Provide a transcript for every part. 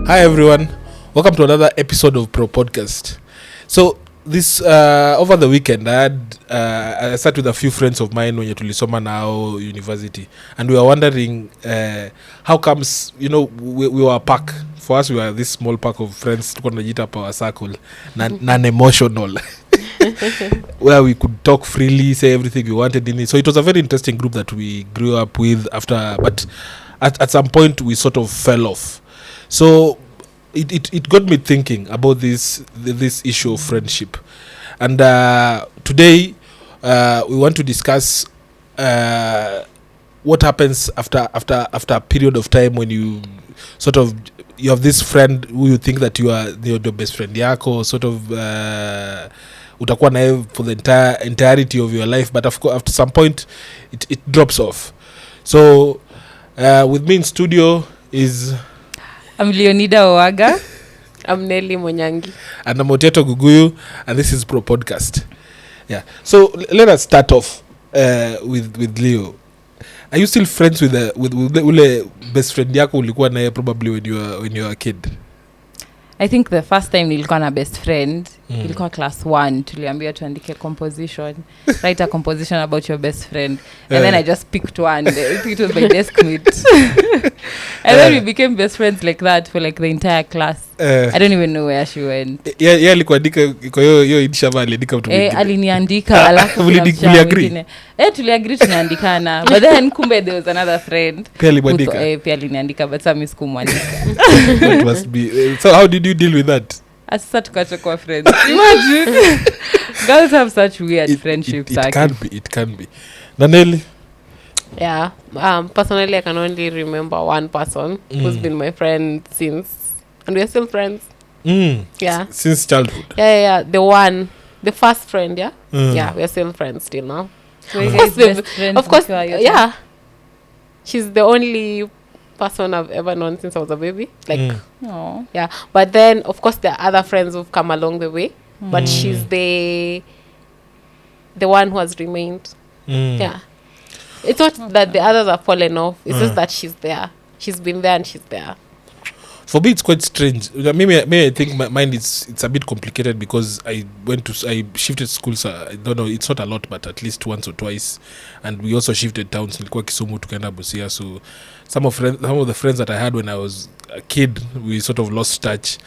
Hi everyone, welcome to another episode of Pro Podcast. So this over the weekend I sat with a few friends of mine when tulisoma now university, and we were wondering how comes, we were a pack. For us, we were this small pack of friends tukonajita power circle, non-emotional, where we could talk freely, say everything we wanted in it. So it was a very interesting group that we grew up with after, but at some point we sort of fell off. So it got me thinking about this issue of friendship, and today we want to discuss what happens after a period of time when you have this friend who you think that you are the best friend yako, sort of utakuwa naye for the entirety of your life, but of course after some point it drops off. So with me in studio is I'm Leonida Owaga. I'm Nelly Monyangi. And I'm Oteto Guguyu, and this is Pro Podcast. Yeah. So let us start off with Leo. Are you still friends with ule best friend yako ulikuwa naye probably when you were a kid? I think the first time nilikuwa na best friend ilikuwa class 1, tuliambiwa tuandike composition, write a composition about your best friend, and then I just picked one. I think it was my desk mate. And then we became best friends like that for like the entire class. I don't even know where she went. Yeah, alikuandika kwa hiyo inshama aliandika mtu mwingine. Aliniandika alafu tuliagree. Tuliagree tunaandikana. But then kumbe there was another friend. Pia aliandika. Pia aliniandika, but some sikumwandika. That must be. So how did you deal with that? Asa tukacha kwa friends. Imagine. Girls have such weird friendships. It can be. Naneli? Yeah. Personally, I can only remember one person who's been my friend since, and we're still friends. Yeah. Since childhood. Yeah. The first friend. Yeah. Yeah, we're still friends till now. So you guys best friends? Of course. Yeah. She's the only person I've ever known since I was a baby. Like. Oh. Yeah. But then, of course, there are other friends who've come along the way. But she's the one who has remained. Yeah. It's not that the others are fallen off. It's just that she's there. She's been there and she's there. For me, it's quite strange. Maybe I think my mind it's a bit complicated because I shifted schools. I don't know, it's not a lot, but at least once or twice. And we also shifted towns. Nilikuwa Kisumu tukaenda Busia. So some of the friends that I had when I was a kid, we sort of lost touch.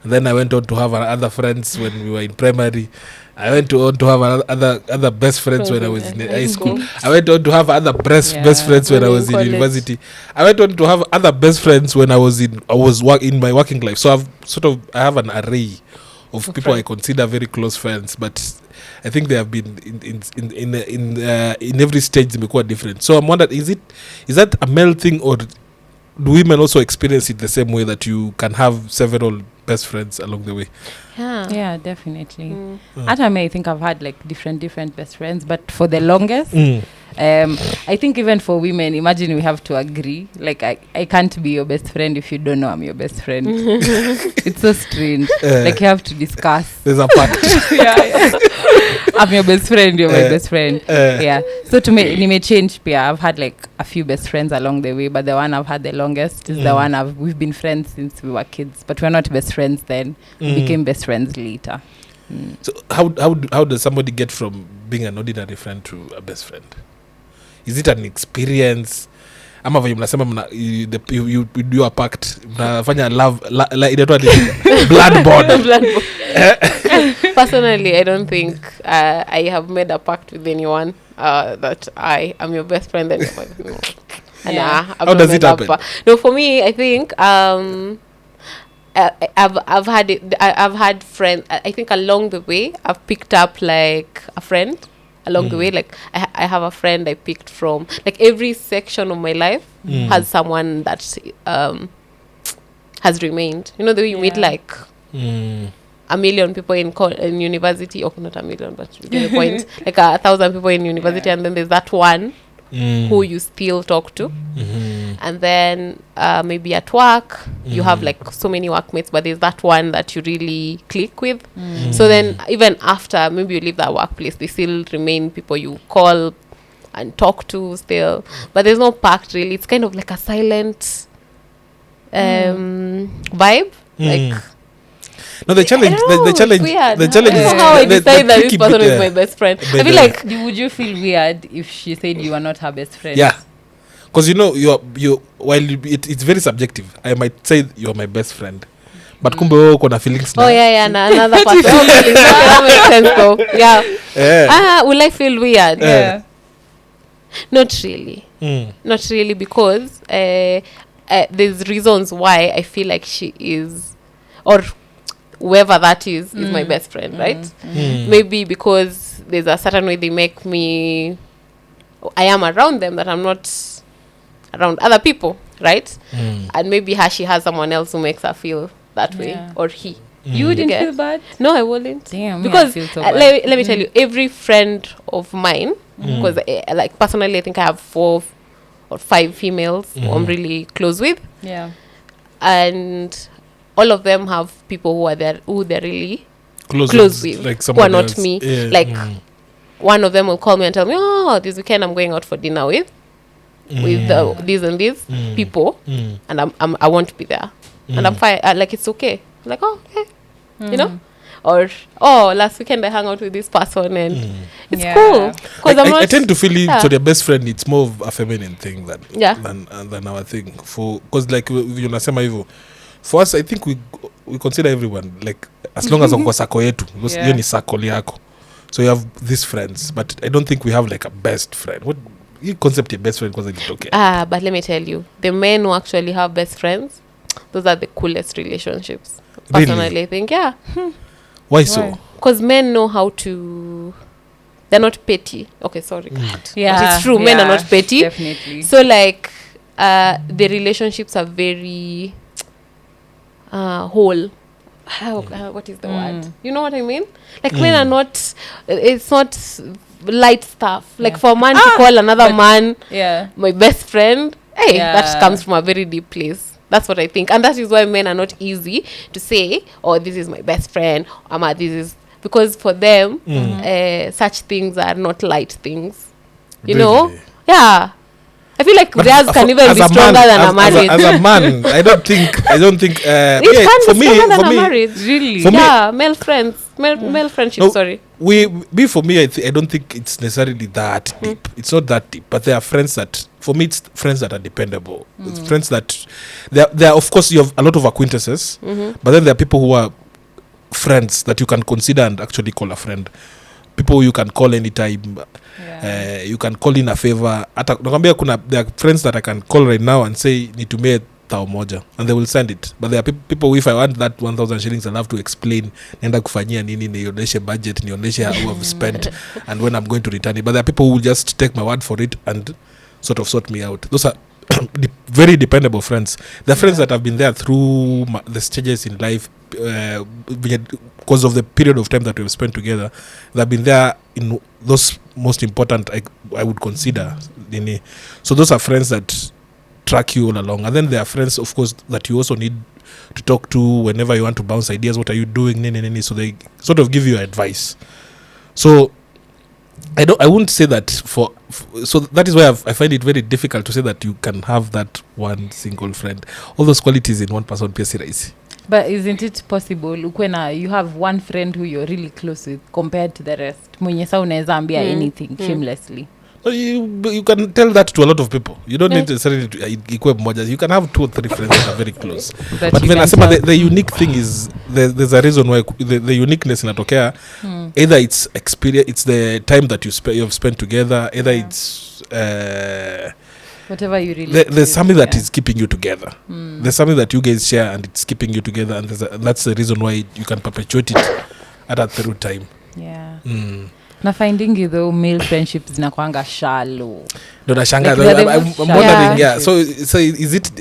And then I went on to have other friends when we were in primary. I went on to have other best friends when I was in high school. I went on to have other best friends when I was in university. I went on to have other best friends when I was in my working life. So I have an array of people I consider very close friends, but I think they have been in every stage zimekuwa different. So I'm wondering, is that a male thing, or do women also experience it the same way, that you can have several best friends along the way? Yeah, definitely. At I think I've had like different best friends, but for the longest I think even for women, imagine we have to agree. Like I can't be your best friend if you don't know I'm your best friend. It's so strange. Like you have to discuss. There's a pact. Yeah. I'm your best friend, you're my best friend. Yeah. So to me, it may change. I've had like a few best friends along the way, but the one I've had the longest is the one we've been friends since we were kids, but we're not best friends then. We became best friends later. So how does somebody get from being an ordinary friend to a best friend? Is it an experience? Ama vile mnasema you do a pact, mnafanya love inaitwa blood bond. Personally, I don't think I have made a pact with anyone that I am your best friend. And how does it happen? No, for me, I think I've had friends. I think along the way I've picked up like a friend along the way. Like I have a friend I picked from. Like every section of my life has someone that has remained. You know, the way you meet like a million people in university, or not a million, but you get the point. Like 1,000 people in university, and then there's that one who you still talk to. And then maybe at work you have like so many workmates, but there's that one that you really click with. So then even after maybe you leave that workplace, they still remain people you call and talk to still, but there's no pact really. It's kind of like a silent vibe. Like, No, the challenge, the challenge, weird. the challenge I is don't know how I the decide that this tricky person bit, is my best friend. but I feel like Would you feel weird if she said you are not her best friend? Yeah, because you know you while it's very subjective. I might say you're my best friend, but kumbe wewe uko na feelings na. another person. Okay, that makes sense though. Yeah. Will I feel weird? Yeah. Not really. Not really, because there's reasons why I feel like she is, or whoever that is my best friend, right? Maybe because there's a certain way they make me, I am around them, that I'm not around other people, right? And maybe she has someone else who makes her feel that way, or he. You wouldn't Okay. feel bad? No, I wouldn't. Damn, Because I feel so bad. let me tell you, every friend of mine, because like personally I think I have 4 or 5 females who I'm really close with, Yeah. and all of them have people who are there who they're really close with, like who are not else. me. Yeah. Like one of them will call me and tell me, oh, this weekend I'm going out for dinner with these and these people, and I want to be there, and I'm fine. Like, it's okay. I'm like, oh, okay, you know. Or, oh, last weekend I hung out with this person, and it's cool. Because I tend to feel so their best friend, it's more of a feminine thing than our thing. Because like unasema hivyo, for us I think we consider everyone like, as long as uko sako yetu, because hiyo ni circle yako. So you have these friends, but I don't think we have like a best friend. What concept of best friend? Because it's okay. But let me tell you, the men who actually have best friends, those are the coolest relationships. Personally, Really? I think, yeah. Why so? Because men know how to. They're not petty. Okay, sorry. Yeah. But it's true. Men are not petty. Definitely. So like, the relationships are very whole. What is the word? You know what I mean? Like, men are not. It's not light stuff. Like, for a man to call another man my best friend, hey, that comes from a very deep place. That's what I think. And that is why men are not easy to say, oh, this is my best friend, Ama, this is, because for them, such things are not light things. You know? Yeah. I feel like theirs can even be stronger than a marriage. As a man, I don't think. It can for be me, stronger than for a me, marriage. Really? For me- Yeah, male friends. Male friendship, No, sorry. for me, I don't think it's necessarily that deep. It's not that deep, but there are friends that, for me, it's friends that are dependable. It's friends that, there are, of course, you have a lot of acquaintances, but then there are people who are friends that you can consider and actually call a friend. People you can call anytime. You can call in a favor. There are friends that I can call right now and say, nitumie tao moja, and they will send it. But there are people, if I want that 1,000 shillings, I'll have to explain, nenda kufanyia nini, nionyeshe budget, nionyeshe how I've spent, and when I'm going to return it. But there are people who will just take my word for it and sort of sort me out. Those are very dependable friends. They're friends that have been there through the stages in life, because of the period of time that we've spent together. They've been there in those most important, I would consider. So those are friends that track you all along. And then there are friends, of course, that you also need to talk to whenever you want to bounce ideas. What are you doing? So they sort of give you advice. So I wouldn't say that so that is why I find it very difficult to say that you can have that one single friend. All those qualities in one person, pia si rahisi. But isn't it possible you have one friend who you're really close with compared to the rest? Mwenye sa unaweza ambia anything shamelessly. No, you can tell that to a lot of people. You don't need necessarily to equip moja. You can have 2 or 3 friends that are very close. But when I say the unique thing is there's a reason why the uniqueness inatokea. Either it's experience, it's the time that you've spent together. Either it's whatever you really. There's something that is keeping you together. There's something that you guys share and it's keeping you together, and that's the reason why you can perpetuate it at a through time. Yeah. Na finding though male friendships zinakwanga shallow. No, nashanga. Like I'm wondering, yeah. So is it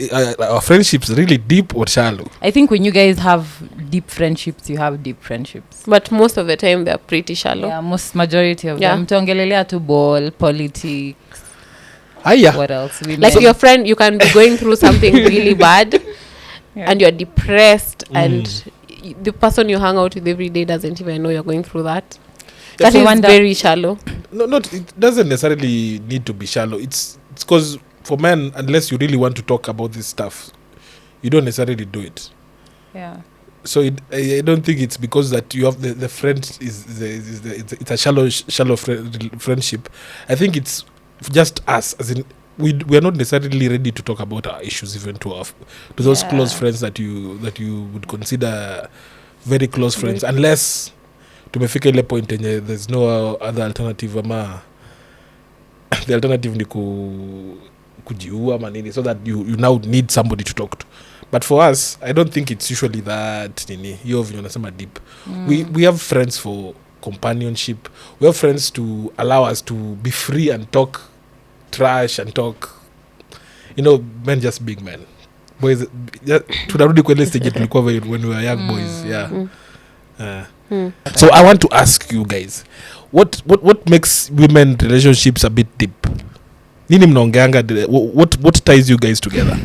our friendships really deep or shallow? I think when you guys have deep friendships, you have deep friendships. But most of the time, they're pretty shallow. Yeah, majority of them. Mtaongelelea tu ball, politics. What else? Like your friend, you can be going through something really bad, and you're depressed, and the person you hang out with every day doesn't even know you're going through that. That is very shallow. No, it doesn't necessarily need to be shallow. It's because for men, unless you really want to talk about this stuff, you don't necessarily do it. Yeah. So I don't think it's because that you have the friend it's a shallow friendship. I think it's just us, as in we are not necessarily ready to talk about our issues even to those close friends that you would consider very close friends, unless tumefika ile point yenye there's no other alternative, ama the alternative ni kujiua manini, so that you now need somebody to talk to. But for us, I don't think it's usually that nini hiyo vinyo nasema deep. We have friends for companionship. We have friends to allow us to be free and talk trash and talk, men just big men, boys. Tunarudi kwa ile stage tulikuwa when we were young boys. So I want to ask you guys, what makes women relationships a bit deep? Nini mnaongeanga, what ties you guys together?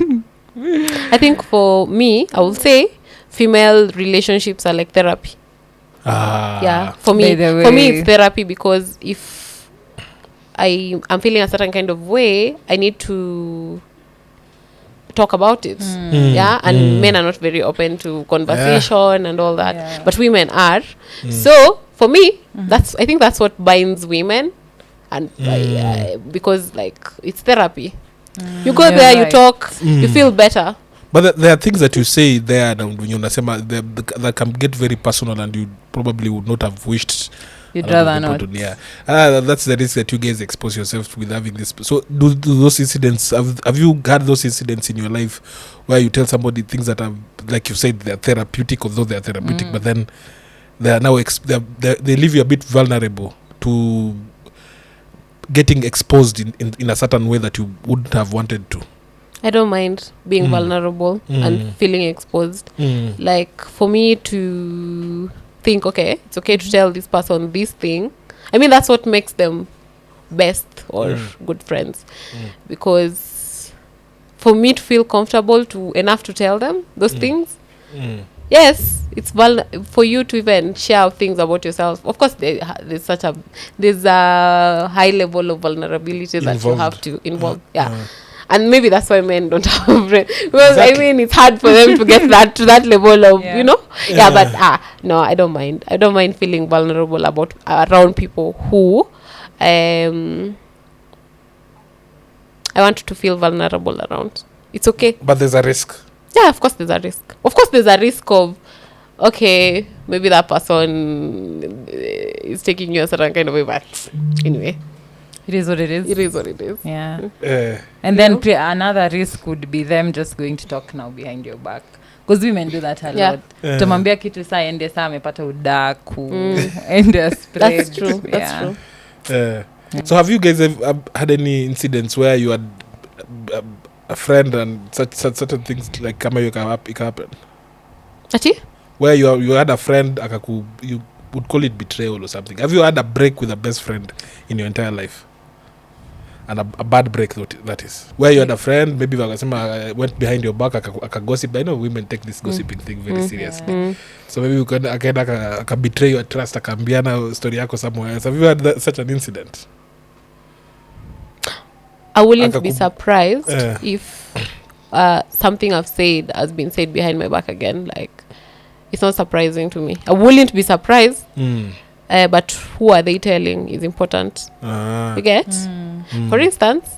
I think for me, I will say female relationships are like therapy. For me it's therapy, because if I'm feeling a certain kind of way, I need to talk about it. And men are not very open to conversation and all that, but women are. So for me, I think that's what binds women, and because like it's therapy. You go there, you talk, you feel better. But there are things that you say there that can get very personal, and you probably would not have wished you'd rather not. That's the risk that you guys expose yourself with having this. So do those incidents, have you had those incidents in your life where you tell somebody things that are, like you said, they're therapeutic, although they're therapeutic, but then they are now they leave you a bit vulnerable to getting exposed in a certain way that you wouldn't have wanted to? I don't mind being vulnerable and feeling exposed. Like, for me to think, okay, it's okay to tell this person this thing. I mean, that's what makes them best or good friends. Because for me to feel comfortable enough to tell them those things, yes, it's for you to even share things about yourself. Of course, there's a high level of vulnerability that you have to involve. And maybe that's why men don't have friends, because I mean, it's hard for them to get to that level of but no, I don't mind feeling vulnerable around people who I want to feel vulnerable around. It's okay, but there's a risk. Yeah, of course there's a risk. Of course there's a risk of, okay, maybe that person is taking you a certain kind of way, but anyway, it is what it is. It is what it is. Yeah. And then another risk would be them just going to talk now behind your back, because women do that a lot. Tumambia kitu saa ende saa amepata udaku ende spread. That's true. That's true. So have you guys had any incidents where you had a friend and such certain things like kama happen? Ati? Where you had a friend you would call it betrayal or something. Have you had a break with a best friend in your entire life? And a bad break, that is. Where you had a friend, maybe wakasema went behind your back, gossip. I know women take this gossiping thing very seriously. So maybe akaenda betray your trust, akaambiana story yako somewhere else. Have you had such an incident? I wouldn't be surprised if something I've said has been said behind my back again. Like, it's not surprising to me. I wouldn't be surprised. But who are they telling is important. You get? For instance,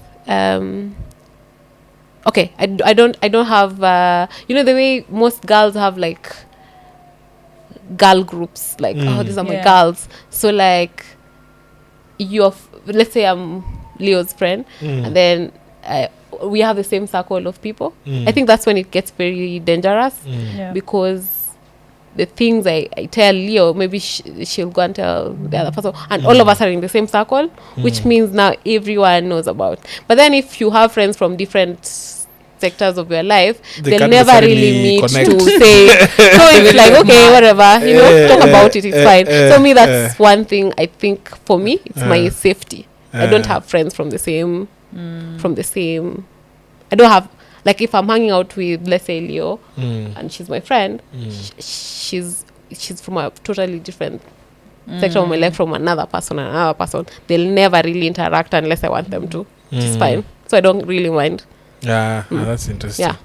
okay, I don't have the way most girls have like girl groups, like these are my girls. So like let's say I'm Leo's friend, and then we have the same circle of people. I think that's when it gets very dangerous, because the things I tell Leo, maybe she'll go and tell the other person, and all of us are in the same circle, which means now everyone knows about. But then if you have friends from different sectors of your life, they'll never really meet to say, so it's like, okay, whatever, talk about it, it's fine. So me, that's one thing I think for me, it's my safety. I don't have friends from the same I don't have, like, if I'm hanging out with, let's say, Leo, and she's my friend, she's from a totally different section of my life from another person. They'll never really interact unless I want them to, which is fine. So I don't really mind. That's interesting.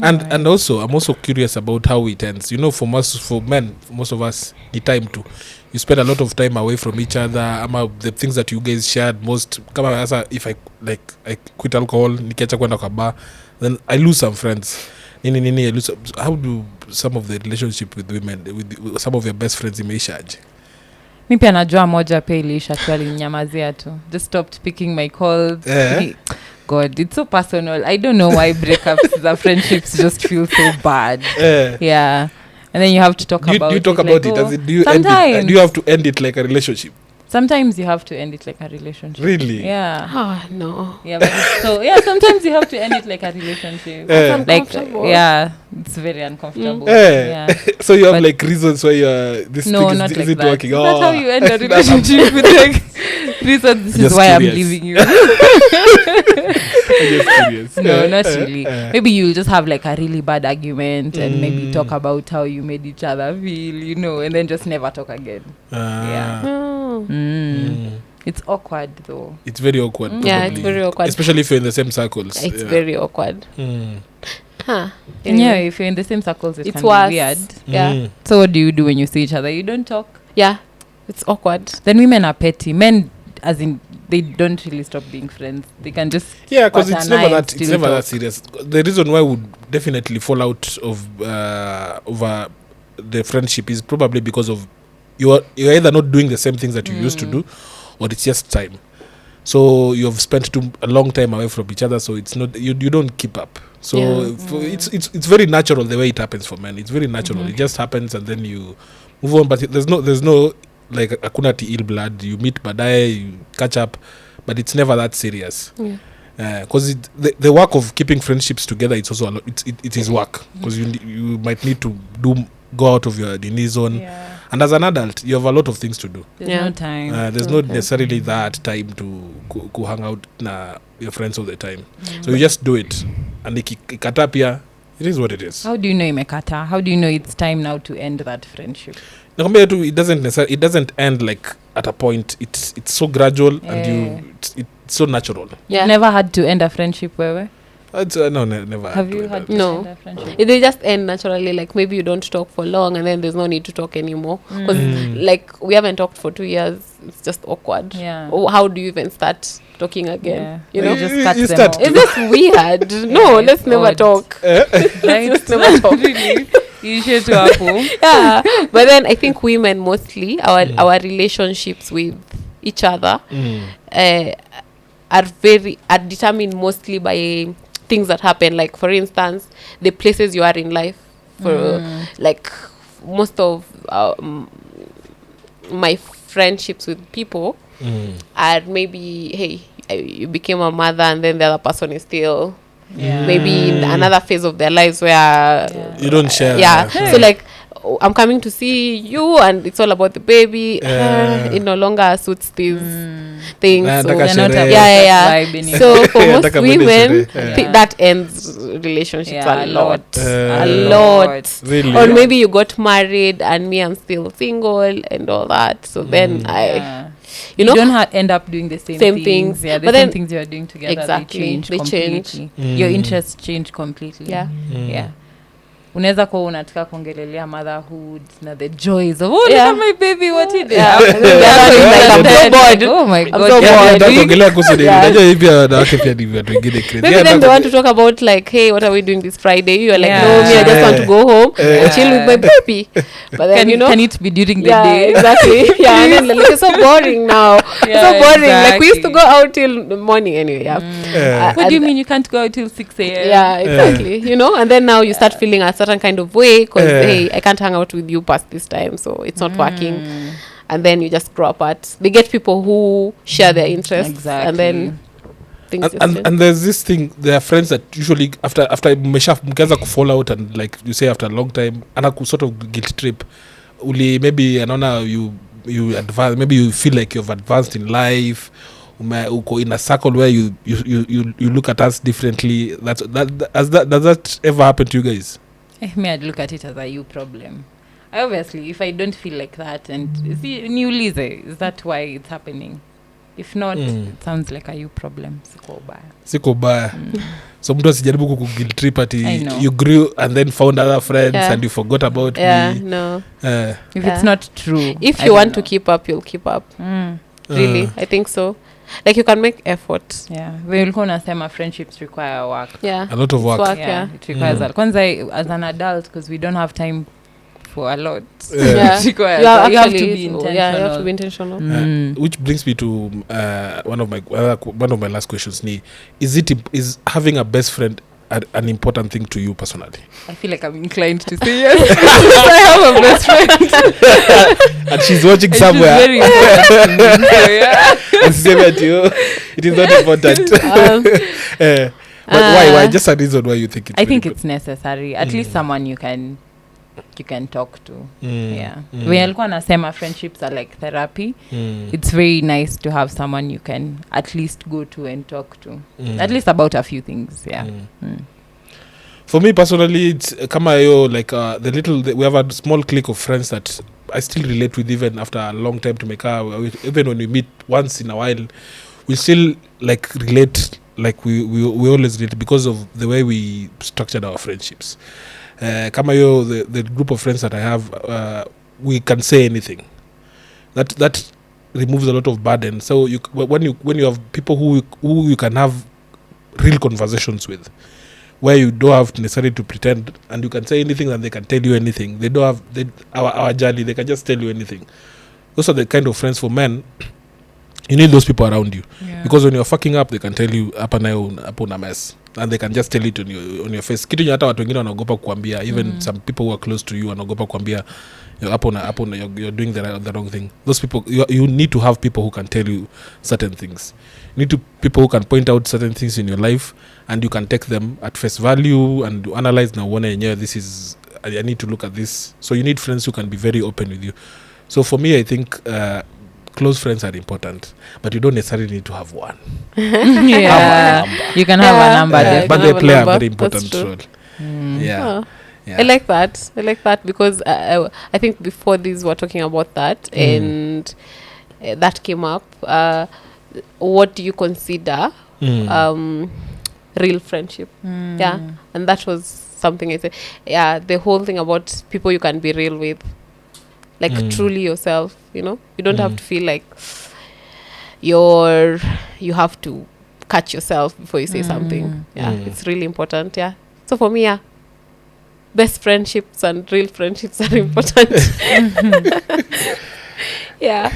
And also I'm also curious about how it ends. You know, for men, for most of us, the time too. You spend a lot of time away from each other. The things that you guys shared most. Kama sasa, if I quit alcohol, nikiacha kwenda kwa bar, then I lose some friends. I lose. How do some of the relationship with women, with some of your best friends, imeishaje? Mi pia najua moja pia iliisha tu, alinyamazia tu. Just stopped picking my calls. God, it's so personal. I don't know why breakups, the friendships just feel so bad. Yeah. And then you have to talk about it. Do you talk about it? Do you end it? Do you have to end it like a relationship? Sometimes you have to end it like a relationship. Really? Yeah. Oh, no. Yeah, but sometimes you have to end it like a relationship. It's very uncomfortable. Yeah. So you have like reasons why this thing isn't that. working. That's how you end a relationship with like reasons. This is why I'm leaving you. I'm just curious. No, not really. Maybe you'll just have like a really bad argument and maybe talk about how you made each other feel, and then just never talk again. It's awkward though. It's very awkward. Probably. Yeah, it's very awkward. Especially if you're in the same circles. It's very awkward. And if you're in the same circles, it's can worse. Be weird. Yeah. So what do you do when you see each other? You don't talk. Yeah, it's awkward. Then women are petty. Men, as in, they don't really stop being friends. They can just because it's never that serious. The reason why we would definitely fall out of over the friendship is probably because of you're either not doing the same things that you used to do, or it's just time. So you have spent a long time away from each other, so it's not you don't keep up. So it's very natural the way it happens for men. It's very natural. It just happens and then you move on. But there's no like hakuna ill blood. You meet baadaye, you catch up, but it's never that serious. Because the work of keeping friendships together, it's also a lot. It is work because you might need to go out of your dini zone. And as an adult, you have a lot of things to do. There's no time. There's not necessarily that time to go hang out na your friends all the time. So you just do it. And ikatapia, it is what it is. How do you know imekata? How do you know it's time now to end that friendship? It doesn't end like at a point. It's so gradual and it's so natural. You've never had to end a friendship, where? No, never. Have you had to end a friendship? They just end naturally. Like maybe you don't talk for long, and then there's no need to talk anymore. Because like we haven't talked for 2 years. It's just awkward. Yeah. Oh, how do you even start talking again? You know, just cut them off. It's just weird. No, let's never talk. Let's never talk. Really? You should to apple. Yeah, but then I think women mostly our relationships with each other are determined mostly by things that happen. Like for instance, the places you are in life. For like most of my friendships with people are maybe you became a mother and then the other person is still maybe in another phase of their lives where you don't share. So like I'm coming to see you and it's all about the baby. It no longer suits these things. So so for most women that ends relationships a lot. Really? Or maybe you got married and me I'm still single and all that. So then you know, don't end up doing the same things. Yeah, the but same things you are doing together. Exactly. They change completely. Your interests change completely. Yeah. Unaweza kuwa unataka kuongelelea motherhood na the joys of look at my baby, what he did. I'm so bored. Oh my God. I'm so bored. Kuongelea kuhusu unajua hivi wanawake pia ni watu wengine crazy. Maybe then they want to talk about like, hey, what are we doing this Friday? You are like, no, me I just want to go home and chill with my baby. But then can it be during the day? Exactly. And then like, it's so boring now. It's so boring. Exactly. Like we used to go out till the morning anyway. What do you mean you can't go out till 6 a.m.? Yeah, exactly. You know, and then now you start feeling a certain kind of way because hey, I can't hang out with you past this time, so it's not working. And then you just grow apart. They get people who share their interests, and then things and there's this thing. There are friends that usually after mkaanza ku fall out and like you say after a long time, anaku sort of guilt trip. Maybe anaona you advance. Maybe you feel like you've advanced in life. Uko in a circle where you look at us differently. Does that ever happen to you guys? I'd look at it as a you problem. Obviously, if I don't feel like that, and see, niulize, is that why it's happening? if not it sounds like a you problem. Siko baya. So mtu asijaribu kuguilt trip I ati know. you grew and then found other friends and you forgot about me. No. If it's not true, If I you don't want know. to keep up, you'll keep up. Really, I think so. Like you can make effort. Yeah, we ulikuwa unasema friendships require work. Yeah, A lot of it's work. Yeah, it requires a lot. Kwanza as an adult, because we don't have time for a lot. Yeah. It requires you you have actually to be intentional. Yeah, you have to be intentional. Which brings me to one of my last questions. Is having a best friend an important thing to you personally? I feel like I'm inclined to say yes. I have a best friend. And she's watching It's somewhere. very important to me. So, yeah. And she said to you, it is not important. But why? Just a reason why you think it's I think very it's necessary. At least someone you can talk to. Yeah. Mm. When alikuwa nasema friendships are like therapy, it's very nice to have someone you can at least go to and talk to. At least about a few things. Yeah. For me personally, it's kama yo, like we have a small clique of friends that I still relate with even after a long time to make even when we meet once in a while, we still like relate, like we always relate because of the way we structured our friendships. Kama yo, the group of friends that I have, we can say anything. That removes a lot of burden. So when you have people who you can have real conversations with, where you don't have necessarily to pretend, and you can say anything and they can tell you anything. They don't have our journey. They can just tell you anything. Those are the kind of friends for men. You need those people around you, because when you're fucking up, they can tell you hapa na mess, and they can just tell it on your face. Kitu hata watu wengine wanaogopa kuambia, even some people who are close to you wanaogopa kuambia you're doing the wrong thing. Those people, you need to have people who can tell you certain things. You need people who can point out certain things in your life, and you can take them at face value and analyze now one yenyewe, this is I need to look at this. So you need friends who can be very open with you. So for me, I think close friends are important, but you don't necessarily need to have one. Yeah. You can have a number. But they play a very That's important true. role. Yeah. I like that because I think before this we're talking about that, and that came up. What do you consider real friendship? Yeah, and that was something I said. Yeah, the whole thing about people you can be real with, like truly yourself. You know, you don't have to feel like you have to catch yourself before you say something. Yeah, it's really important. Yeah, so for me, best friendships and real friendships are important. Yeah.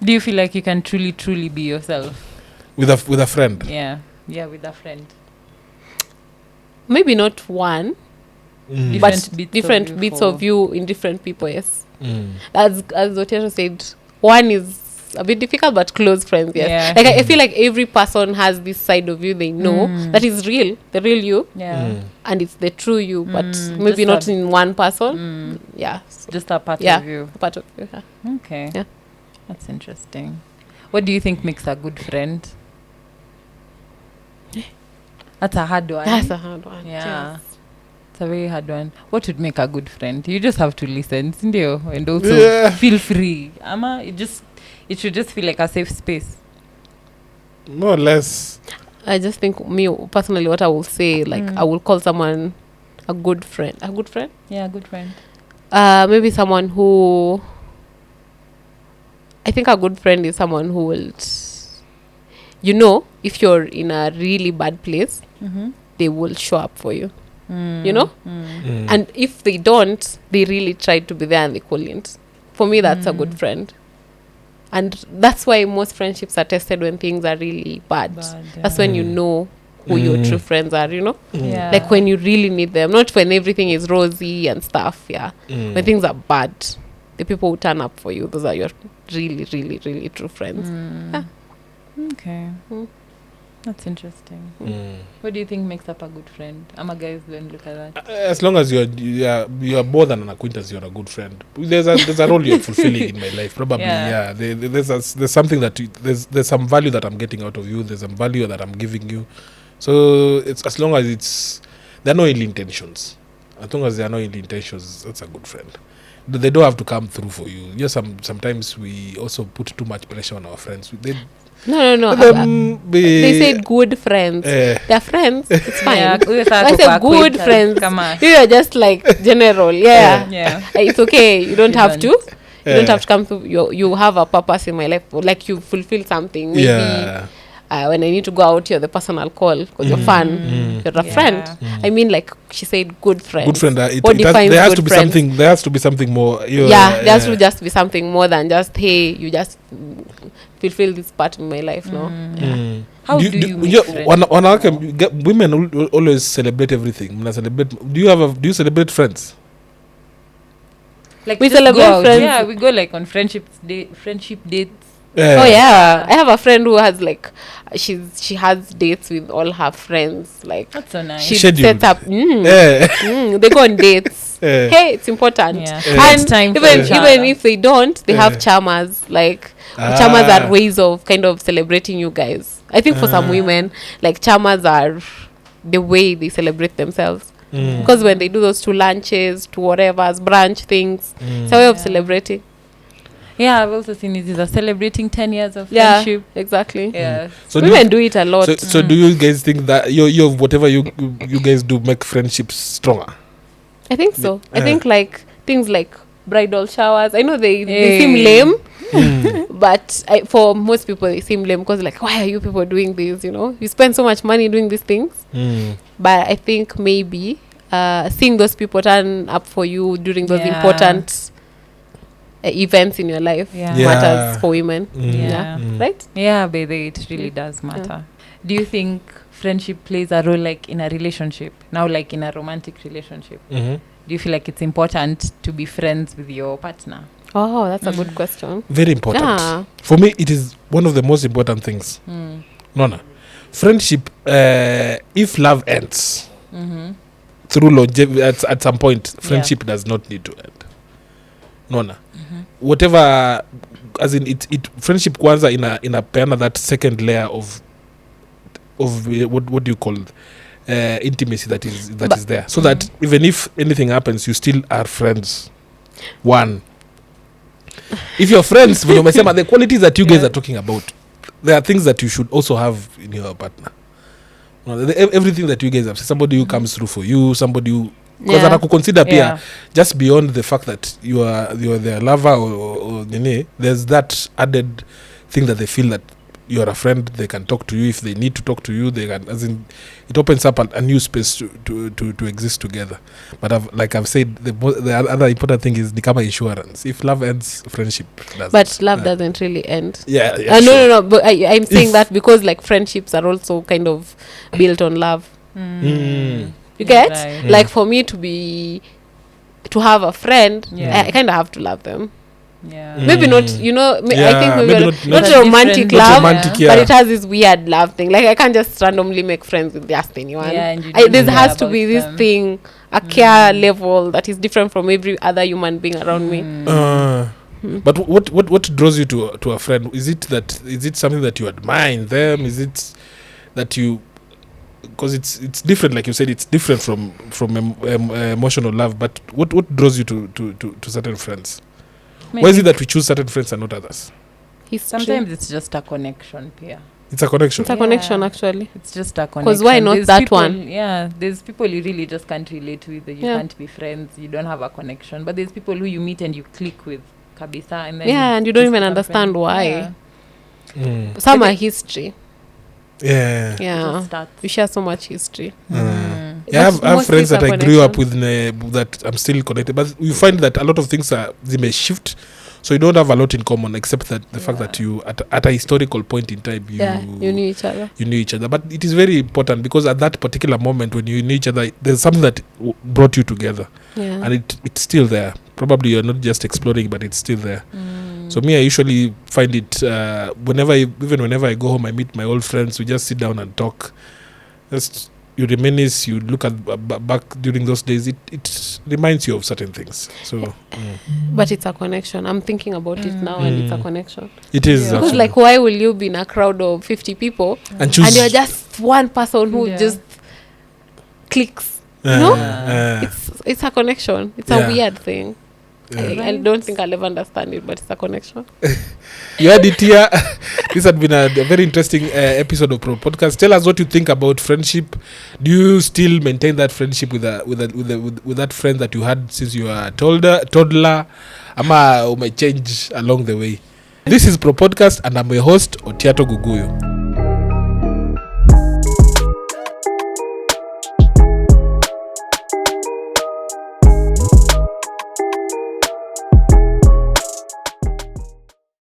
Do you feel like you can truly be yourself with a friend? Yeah, with a friend. Maybe not one, but different bits of you in different people. Yes. As Otieno said, one is a bit difficult, but close friends. Yes. Yeah. Like I feel like every person has this side of you they know that is real, the real you. Yeah. And it's the true you, but maybe not in one person. Yeah. Just a part of you. A part of you. Yeah. Okay. Yeah. That's interesting. What do you think makes a good friend? That's a hard one. That's a hard one. Yeah. Yes. It's a very hard one. What would make a good friend? You just have to listen, Sindio, and also feel free. Ama, it should just feel like a safe space. More or less. I just think me personally, what I will say, like I will call someone a good friend. A good friend? Yeah, a good friend. Maybe someone who, I think a good friend is someone who will, if you're in a really bad place, they will show up for you. And if they don't, they really try to be there and they couldn't. For me, that's a good friend. And that's why most friendships are tested when things are really bad. That's when you know who your true friends are, Yeah. like when you really need them, not when everything is rosy and stuff. When things are bad, the people who turn up for you, those are your really, really, really true friends. Okay. That's interesting. What do you think makes up a good friend? Guys don't look at that. As long as you're more than an acquaintance, you're a good friend. There's a role you're fulfilling in my life. Probably, there's something that there's some value that I'm getting out of you. There's some value that I'm giving you. So it's as long as there are no ill intentions. As long as there are no ill intentions, that's a good friend. They don't have to come through for you. Yes, sometimes we also put too much pressure on our friends. No. They said good friends. They're friends. It's fine. Yeah, I said good friends. You are just like general. Yeah. Yeah. It's okay. You don't have to. You don't Yeah. have to come to. You have a purpose in my life. Like you fulfill something. Maybe Yeah. when I need to go out, you're the person I'll call because you're fun. You're a friend. I mean, like she said, good friend. Good friend. What defines there has good to be friends? something. There has to be something more. There has to just be something more than just hey, you just fulfill this part in my life. No. Mm. How do you make friends? Women always celebrate everything. Do you celebrate friends? Like We just celebrate go out. friends. Yeah, we go like on friendship dates. Oh yeah, I have a friend who has like she has dates with all her friends. Like That's so nice. she Scheduled. sets up. They go on dates. Hey, it's important. Yeah. And It's time for even each other. if they don't, they have charmers. Like charmers are ways of kind of celebrating you guys. I think for some women, like charmers are the way they celebrate themselves. Because when they do those 2 lunches, 2 whatever's brunch things, it's a way of celebrating. Yeah, I've also seen it is a celebrating 10 years of Yeah, friendship. exactly. Yeah. So Women do it a lot. So do you guys think that your whatever you guys do make friendships stronger? I think so. I Yeah. think like things like bridal showers. I know they seem lame, but for most people they seem lame because like, why are you people doing this? You know, you spend so much money doing these things. But I think maybe seeing those people turn up for you during those important events in your life matters for women. Right? Yeah, baby, it really does matter. Do you think friendship plays a role like in a relationship? Now, like in a romantic relationship? Do you feel like it's important to be friends with your partner? Oh, that's a good question. Very important. Yeah. For me, it is one of the most important things. Nona, friendship, if love ends through longevity, at some point, friendship does not need to end. Nona, whatever, as in it friendship kwanza in a pen that second layer of what do you call it? Intimacy that is there, so that even if anything happens, you still are friends. One, if you're friends, the qualities that you guys are talking about, there are things that you should also have in your partner. Everything that you guys have, somebody who comes through for you, somebody who, because consider just beyond the fact that you are their lover or there's that added thing that they feel that you are a friend. They can talk to you if they need to talk to you. They can, as in, it opens up a new space to exist together. But I've said, the other important thing is nikama insurance. If love ends, friendship doesn't. But love doesn't really end. Yeah. Sure. No. But I'm saying that because like friendships are also kind of built on love. You get? Right. Like for me to have a friend, I kind of have to love them. Yeah. Maybe not, I think maybe not not romantic different. love, Not romantic, but it has this weird love thing. Like I can't just randomly make friends with just anyone. Yeah, and you There don't has care to be about this them. thing, a care level that is different from every other human being around me. But what draws you to a friend? Is it something that you admire in them? Is it that you, because it's different, like you said, it's different from emotional love. But what draws you to certain friends? Why is it that we choose certain friends and not others? Sometimes it's just a connection, Pia. It's a connection. It's a connection, actually. It's just a connection. Because why not There's that people, one? Yeah, there's people you really just can't relate with. You can't be friends. You don't have a connection. But there's people who you meet and you click with, kabisa, and then And you don't just even become understand friends. why. Yeah. Some are history. Yeah. Yeah. Just starts. We share so much history. Yeah, I have Mostly friends that it's a I grew up connection. with that I'm still connected, but you find that a lot of things they may shift, so you don't have a lot in common except that the fact that you at a historical point in time you knew each other. You knew each other. But it is very important because at that particular moment when you knew each other, there's something that brought you together, and it's still there. Probably you're not just exploring, but it's still there. So me, I usually find it whenever I go home, I meet my old friends. We just sit down and talk. Just you reminisce. You look at back during those days. It reminds you of certain things. So, But it's a connection. I'm thinking about it now, and it's a connection. it is Because like, why will you be in a crowd of 50 people and choose and you're just one person who just clicks? You know, it's a connection. It's a weird thing. I don't think I'll ever understand it, but it's a connection. You had it here. This had been a very interesting episode of Pro Podcast. Tell us what you think about friendship. Do you still maintain that friendship with that friend that you had since you were a toddler? Ama may change along the way. This is Pro Podcast, and I'm your host, Otiato Guguyo.